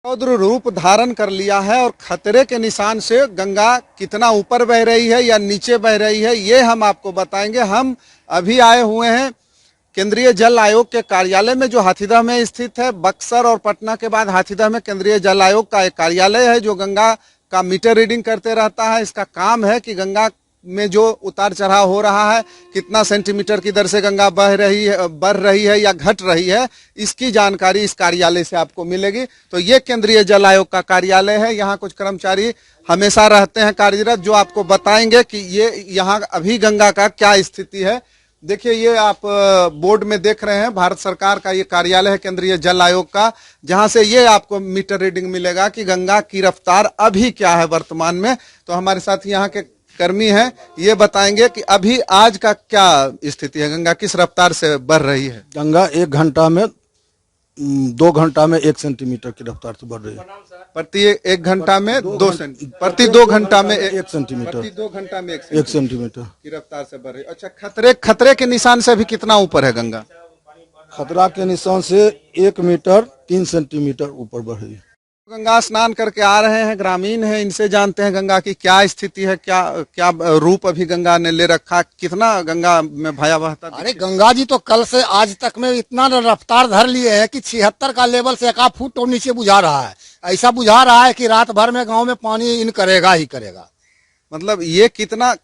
रौद्र रूप धारण कर लिया है और खतरे के निशान से गंगा कितना ऊपर बह रही है या नीचे बह रही है, ये हम आपको बताएंगे। हम अभी आए हुए हैं केंद्रीय जल आयोग के कार्यालय में, जो हाथीदह में स्थित है। बक्सर और पटना के बाद हाथीदह में केंद्रीय जल आयोग का एक कार्यालय है जो गंगा का मीटर रीडिंग करते रहता है। इसका काम है कि गंगा में जो उतार चढ़ाव हो रहा है, कितना सेंटीमीटर की दर से गंगा बढ़ रही है या घट रही है, इसकी जानकारी इस कार्यालय से आपको मिलेगी। तो ये केंद्रीय जल आयोग का कार्यालय है। यहाँ कुछ कर्मचारी हमेशा रहते हैं कार्यरत, जो आपको बताएंगे कि ये यहाँ अभी गंगा का क्या स्थिति है। देखिए, ये आप बोर्ड में देख रहे हैं, भारत सरकार का ये कार्यालय है केंद्रीय जल आयोग का, जहां से ये आपको मीटर रीडिंग मिलेगा कि गंगा की रफ्तार अभी क्या है वर्तमान में। तो हमारे साथ यहाँ के कर्मी हैं, ये बताएंगे कि अभी आज का क्या स्थिति है, गंगा किस रफ्तार से बढ़ रही है। गंगा 1 घंटा में 2 घंटा में 1 सेंटीमीटर की रफ्तार से बढ़ रही है। प्रति 1 घंटा में 2 सेंटीमीटर, प्रति 2 घंटा में 1 सेंटीमीटर, प्रति 2 घंटा में 1 सेंटीमीटर की रफ्तार से बढ़ रही है। अच्छा, खतरे के निशान से अभी कितना ऊपर है गंगा? खतरा के निशान से 1 मीटर 3 सेंटीमीटर ऊपर बढ़ रही है। गंगा स्नान करके आ रहे हैं, ग्रामीण हैं, इनसे जानते हैं गंगा की क्या स्थिति है, क्या रूप अभी गंगा ने ले रखा, कितना गंगा में भयावहता। अरे गंगा जी तो कल से आज तक में इतना रफ्तार धर लिए है कि 76 का लेवल से 1 फुट और नीचे बुझा रहा है। ऐसा बुझा रहा है कि रात भर में गांव में पानी इन करेगा ही करेगा। मतलब ये कितना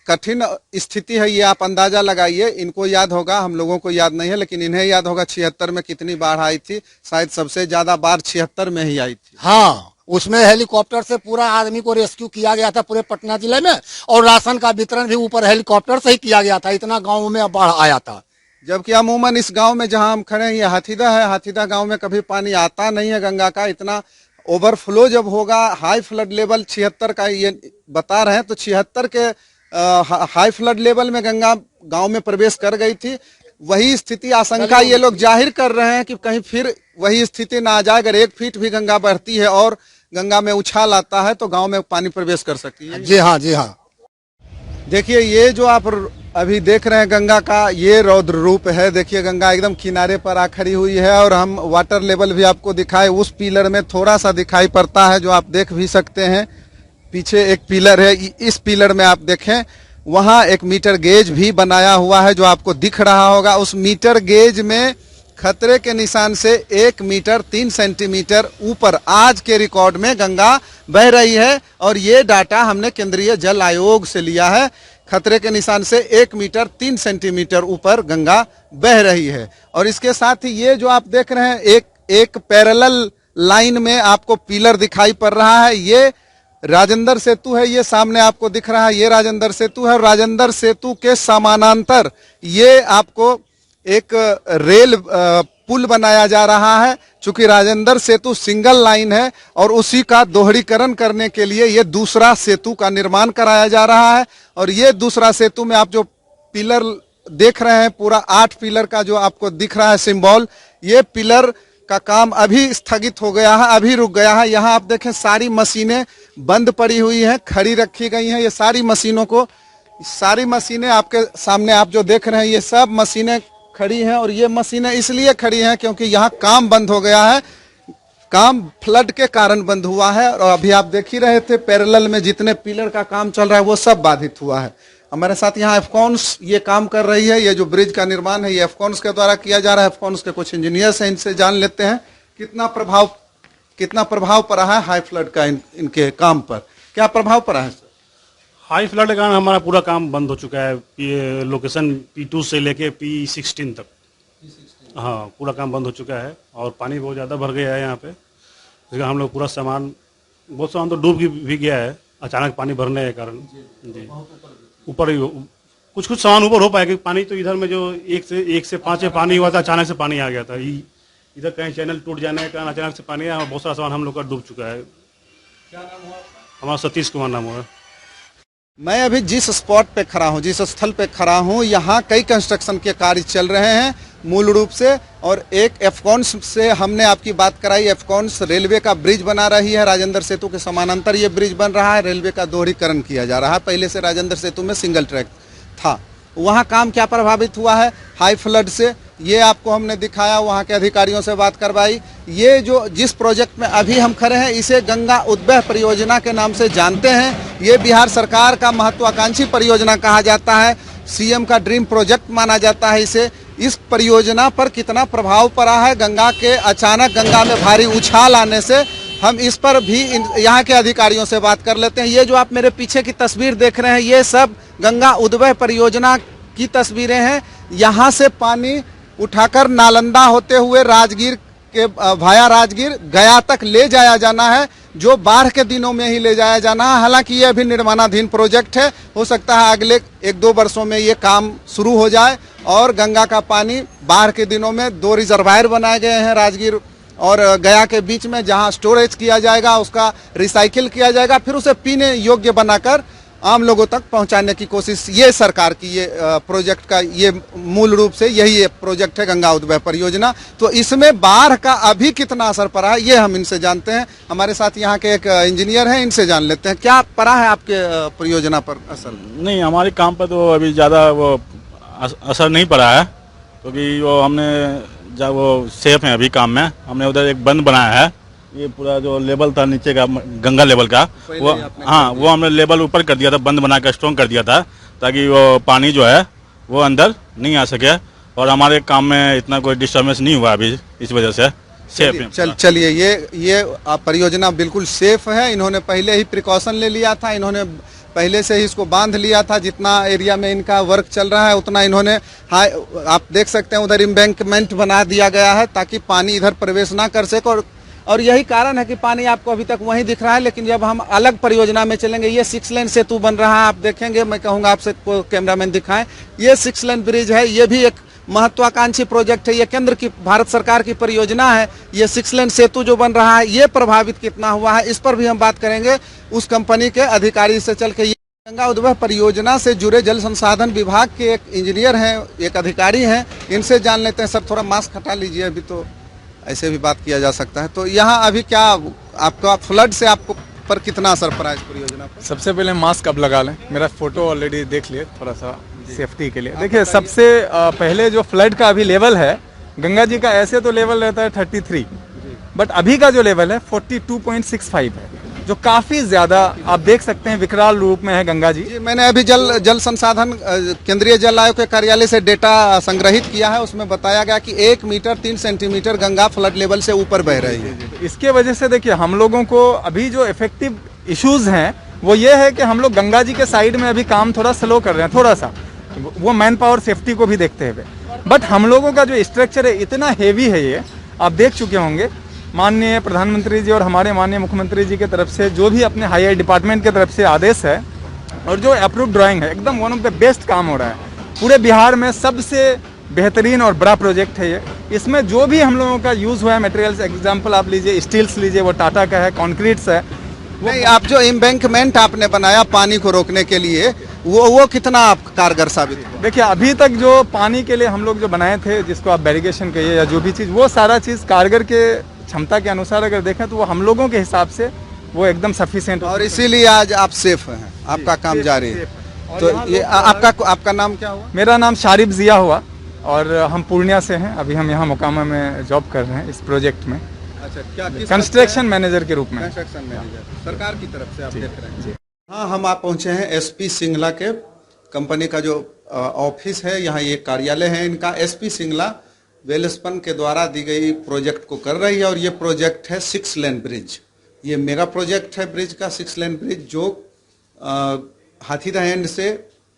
कठिन स्थिति है, ये आप अंदाजा लगाइए। इनको याद होगा, हम लोगों को याद नहीं है, लेकिन इन्हें याद होगा 76 में कितनी बाढ़ आई थी। शायद सबसे ज्यादा बाढ़ 76 में ही आई थी। हाँ, उसमें हेलीकॉप्टर से पूरा आदमी को रेस्क्यू किया गया था पूरे पटना जिले में, और राशन का वितरण भी ऊपर हेलीकॉप्टर से ही किया गया था। इतना गाँव में बाढ़ आया था। जबकि अमूमन इस गांव में जहां हम खड़े हैं, ये हाथीदह है, हाथीदह गांव में कभी पानी आता नहीं है गंगा का। इतना ओवरफ्लो जब होगा, हाई फ्लड लेवल 76 का ये बता रहे हैं, तो 76 के हाई फ्लड लेवल में गंगा गांव में प्रवेश कर गई थी। वही स्थिति आशंका ये लोग जाहिर कर रहे हैं कि कहीं फिर वही स्थिति ना आ जाए। अगर 1 फीट भी गंगा बढ़ती है और गंगा में उछाल आता है तो गांव में पानी प्रवेश कर सकती है। जी हाँ, जी हाँ। देखिए, ये जो आप अभी देख रहे हैं गंगा का ये रौद्र रूप है। देखिए, गंगा एकदम किनारे पर आ खड़ी हुई है और हम वाटर लेवल भी आपको दिखाए, उस पिलर में थोड़ा सा दिखाई पड़ता है, जो आप देख भी सकते हैं। पीछे एक पिलर है, इस पिलर में आप देखें, वहां एक मीटर गेज भी बनाया हुआ है जो आपको दिख रहा होगा। उस मीटर गेज में खतरे के निशान से 1 मीटर 3 सेंटीमीटर ऊपर आज के रिकॉर्ड में गंगा बह रही है। और ये डाटा हमने केंद्रीय जल आयोग से लिया है। खतरे के निशान से 1 मीटर 3 सेंटीमीटर ऊपर गंगा बह रही है। और इसके साथ ही ये जो आप देख रहे हैं, एक पैरेलल लाइन में आपको पिलर दिखाई पड़ रहा है। ये राजेंद्र सेतु है, ये सामने आपको दिख रहा है, ये राजेंद्र सेतु है। और राजेंद्र सेतु के समानांतर ये आपको एक रेल पुल बनाया जा रहा है। चूंकि राजेंद्र सेतु सिंगल लाइन है और उसी का दोहरीकरण करने के लिए ये दूसरा सेतु का निर्माण कराया जा रहा है। और ये दूसरा सेतु में आप जो पिलर देख रहे हैं, पूरा 8 पिलर का जो आपको दिख रहा है सिंबल, ये पिलर का काम अभी स्थगित हो गया है, अभी रुक गया है। यहाँ आप देखें, सारी मशीनें बंद पड़ी हुई हैं, खड़ी रखी गई हैं। ये सारी मशीनें आपके सामने आप जो देख रहे हैं, ये सब मशीनें खड़ी हैं। और ये मशीनें इसलिए खड़ी हैं क्योंकि यहाँ काम बंद हो गया है, काम फ्लड के कारण बंद हुआ है। और अभी आप देख ही रहे थे, पैरेलल में जितने पिलर का काम चल रहा है वो सब बाधित हुआ है। हमारे साथ यहाँ एफकॉन्स ये काम कर रही है। ये जो ब्रिज का निर्माण है ये एफकॉन्स के द्वारा किया जा रहा है। एफकॉन्स के कुछ इंजीनियर्स हैं, इनसे जान लेते हैं कितना प्रभाव पड़ा है हाई फ्लड का इनके काम पर। क्या प्रभाव पड़ा है सर? हाई फ्लड के कारण हमारा पूरा काम बंद हो चुका है। ये लोकेशन P2 से लेके P16 तक, हाँ, पूरा काम बंद हो चुका है। और पानी बहुत ज़्यादा भर गया है यहाँ पे। हम लोग बहुत सामान तो डूब भी गया है अचानक पानी भरने के कारण। जी, ऊपर ही कुछ सामान ऊपर हो पाएगा। पानी तो इधर में जो 1 से 5 में पानी हुआ था, अचानक से पानी आ गया था। इधर कहीं चैनल टूट जाने के कारण अचानक से पानी आया और बहुत सारा सामान हम लोग का डूब चुका है। क्या नाम हुआ? हमारा सतीश कुमार नाम हुआ। मैं अभी जिस स्पॉट पे खड़ा हूँ, जिस स्थल पे खड़ा हूँ, यहाँ कई कंस्ट्रक्शन के कार्य चल रहे हैं मूल रूप से। और एक एफकॉन्स से हमने आपकी बात कराई। एफकॉन्स रेलवे का ब्रिज बना रही है, राजेंद्र सेतु के समानांतर ये ब्रिज बन रहा है। रेलवे का दोहरीकरण किया जा रहा है। पहले से राजेंद्र सेतु में सिंगल ट्रैक था। वहाँ काम क्या प्रभावित हुआ है हाई फ्लड से? ये आपको हमने दिखाया, वहाँ के अधिकारियों से बात करवाई। ये जो जिस प्रोजेक्ट में अभी हम खड़े हैं इसे गंगा उद्वह परियोजना के नाम से जानते हैं। ये बिहार सरकार का महत्वाकांक्षी परियोजना कहा जाता है, सीएम का ड्रीम प्रोजेक्ट माना जाता है इसे। इस परियोजना पर कितना प्रभाव पड़ा है गंगा के अचानक गंगा में भारी उछाल आने से, हम इस पर भी यहाँ के अधिकारियों से बात कर लेते हैं। ये जो आप मेरे पीछे की तस्वीर देख रहे हैं ये सब गंगा उद्वह परियोजना की तस्वीरें हैं। यहाँ से पानी उठाकर नालंदा होते हुए राजगीर के भाया राजगीर गया तक ले जाया जाना है, जो बाढ़ के दिनों में ही ले जाया जाना है। हालांकि ये अभी निर्माणाधीन प्रोजेक्ट है, हो सकता है अगले 1-2 वर्षों में ये काम शुरू हो जाए और गंगा का पानी बाढ़ के दिनों में 2 रिजर्वायर बनाए गए हैं राजगीर और गया के बीच में, जहां स्टोरेज किया जाएगा, उसका रिसाइकिल किया जाएगा, फिर उसे पीने योग्य बनाकर आम लोगों तक पहुंचाने की कोशिश ये सरकार की ये प्रोजेक्ट का ये मूल रूप से यही ये प्रोजेक्ट है गंगा उद्वह परियोजना। तो इसमें बाढ़ का अभी कितना असर पड़ा है ये हम इनसे जानते हैं। हमारे साथ यहाँ के एक इंजीनियर हैं, इनसे जान लेते हैं क्या पड़ा है आपके परियोजना पर असर। नहीं, हमारे काम पर तो अभी ज़्यादा वो असर नहीं पड़ा है, क्योंकि वो हमने जब वो सेफ है अभी काम में। हमने उधर एक बंद बनाया है, ये पूरा जो लेवल था नीचे का गंगा लेवल का, वो हाँ वो हमने लेवल ऊपर कर दिया था, बंद बना कर स्ट्रॉन्ग कर दिया था, ताकि वो पानी जो है वो अंदर नहीं आ सके और हमारे काम में इतना कोई डिस्टर्बेंस नहीं हुआ अभी, इस वजह से सेफ है। चलिए ये परियोजना बिल्कुल सेफ है। इन्होंने पहले ही प्रिकॉशन ले लिया था, इन्होंने पहले से ही इसको बांध लिया था। जितना एरिया में इनका वर्क चल रहा है उतना इन्होंने आप देख सकते हैं उधर एम्बैंकमेंट बना दिया गया है ताकि पानी इधर प्रवेश ना कर सके और यही कारण है कि पानी आपको अभी तक वहीं दिख रहा है। लेकिन जब हम अलग परियोजना में चलेंगे, ये 6 लेन सेतु बन रहा है, आप देखेंगे, मैं कहूँगा आपसे कैमरामैन दिखाएं, ये 6 लेन ब्रिज है। ये भी एक महत्वाकांक्षी प्रोजेक्ट है, ये केंद्र की भारत सरकार की परियोजना है। ये 6 लेन सेतु जो बन रहा है ये प्रभावित कितना हुआ है इस पर भी हम बात करेंगे उस कंपनी के अधिकारी से चल के। गंगा उद्वह परियोजना से जुड़े जल संसाधन विभाग के एक इंजीनियर हैं, एक अधिकारी हैं, इनसे जान लेते हैं। सर थोड़ा मास्क हटा लीजिए, अभी तो ऐसे भी बात किया जा सकता है। तो यहाँ अभी क्या आपका फ्लड से आपको पर कितना असर पड़ा इस परियोजना पर? सबसे पहले मास्क अब लगा लें, मेरा फोटो ऑलरेडी देख लिए थोड़ा सा सेफ्टी के लिए। देखिए सबसे पहले जो फ्लड का अभी लेवल है गंगा जी का, ऐसे तो लेवल रहता है 33, बट अभी का जो लेवल है 42.65 है, जो काफी ज्यादा आप देख सकते हैं विकराल रूप में है गंगा जी। मैंने अभी जल संसाधन केंद्रीय जल आयोग के कार्यालय से डेटा संग्रहित किया है, उसमें बताया गया कि 1 metre 3 centimetre Ganga flood level से ऊपर बह रही है। इसके वजह से देखिए हम लोगों को अभी जो इफेक्टिव इश्यूज हैं वो ये है कि हम लोग गंगा जी के साइड में अभी काम थोड़ा स्लो कर रहे हैं, थोड़ा सा वो मैन पावर सेफ्टी को भी देखते हुए। बट हम लोगों का जो स्ट्रक्चर है इतना हेवी है, ये आप देख चुके होंगे, माननीय प्रधानमंत्री जी और हमारे माननीय मुख्यमंत्री जी की तरफ से जो भी अपने हायर डिपार्टमेंट की तरफ से आदेश है और जो अप्रूव ड्राइंग है, एकदम वन ऑफ द बेस्ट काम हो रहा है पूरे बिहार में। सबसे बेहतरीन और बड़ा प्रोजेक्ट है ये। इसमें जो भी हम लोगों का यूज हुआ है मटेरियल्स, एग्जांपल आप लीजिए स्टील्स लीजिए, वो टाटा का है, कॉन्क्रीट्स है। नहीं, आप जो एम्बैंकमेंट आपने बनाया पानी को रोकने के लिए, वो कितना आप कारगर साबित हुआ? देखिए अभी तक जो पानी के लिए हम लोग जो बनाए थे, जिसको आप बैरिगेशन कहिए या जो भी चीज़, वो सारा चीज़ कारगर के क्षमता के अनुसार अगर देखें तो वो हम लोगों के हिसाब से वो एकदम सफिशिएंट, और इसीलिए आज आप सेफ हैं, आपका काम जारी है। तो ये आपका नाम क्या हुआ? मेरा नाम शारिब जिया हुआ और हम पूर्णिया से हैं। अभी हम यहाँ मोकामा में जॉब कर रहे हैं इस प्रोजेक्ट में। अच्छा, क्या कंस्ट्रक्शन मैनेजर के रूप में? कंस्ट्रक्शन मैनेजर सरकार की तरफ से आप देख रहे हैं। हाँ, हम आप पहुंचे हैं एसपी सिंगला के कंपनी का जो ऑफिस है, यहाँ ये कार्यालय है इनका। एसपी सिंगला वेलस्पन के द्वारा दी गई प्रोजेक्ट को कर रही है और ये प्रोजेक्ट है 6 लेन ब्रिज। ये मेगा प्रोजेक्ट है ब्रिज का, 6 लेन ब्रिज जो हाथीदह एंड से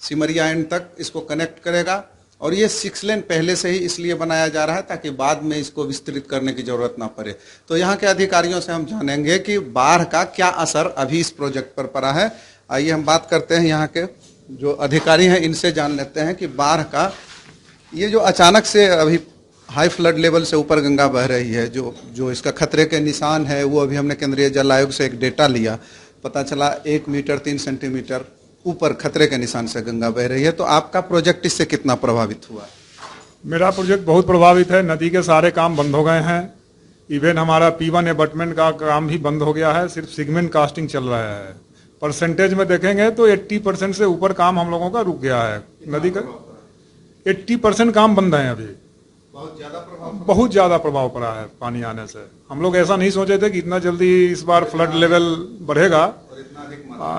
सिमरिया एंड तक इसको कनेक्ट करेगा। और ये 6 लेन पहले से ही इसलिए बनाया जा रहा है ताकि बाद में इसको विस्तृत करने की जरूरत ना पड़े। तो यहाँ के अधिकारियों से हम जानेंगे कि बाढ़ का क्या असर अभी इस प्रोजेक्ट पर पड़ा है। आइए हम बात करते हैं यहाँ के जो अधिकारी हैं, इनसे जान लेते हैं कि बाढ़ का ये जो अचानक से अभी हाई फ्लड लेवल से ऊपर गंगा बह रही है, जो इसका खतरे के निशान है, वो अभी हमने केंद्रीय जल आयोग से एक डेटा लिया, पता चला 1 मीटर 3 सेंटीमीटर ऊपर खतरे के निशान से गंगा बह रही है। तो आपका प्रोजेक्ट इससे कितना प्रभावित हुआ? मेरा प्रोजेक्ट बहुत प्रभावित है। नदी के सारे काम बंद हो गए हैं, इवन हमारा P1 एबटमेंट का काम भी बंद हो गया है, सिर्फ सिगमेंट कास्टिंग चल रहा है। परसेंटेज में देखेंगे तो 80% से ऊपर काम हम लोगों का रुक गया है। नदी का 80% काम बंद है अभी। बहुत ज्यादा प्रभाव पड़ा है पानी आने से। हम लोग ऐसा नहीं सोचे थे कि इतना जल्दी इस बार फ्लड लेवल बढ़ेगा,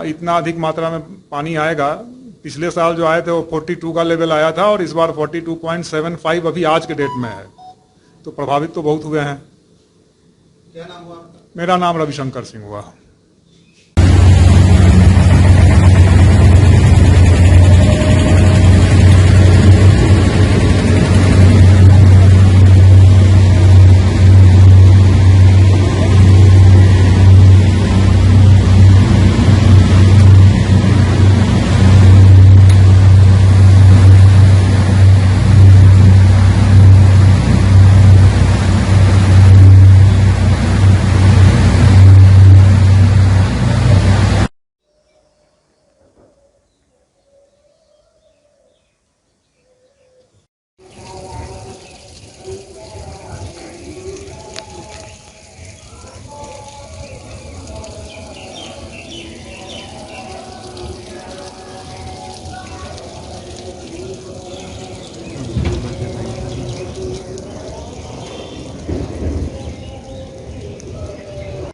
इतना अधिक मात्रा में पानी आएगा। पिछले साल जो आए थे वो 42 का लेवल आया था और इस बार 42.75 अभी आज के डेट में है। तो प्रभावित तो बहुत हुए हैं। क्या नाम हुआ आपका? मेरा नाम रविशंकर सिंह हुआ।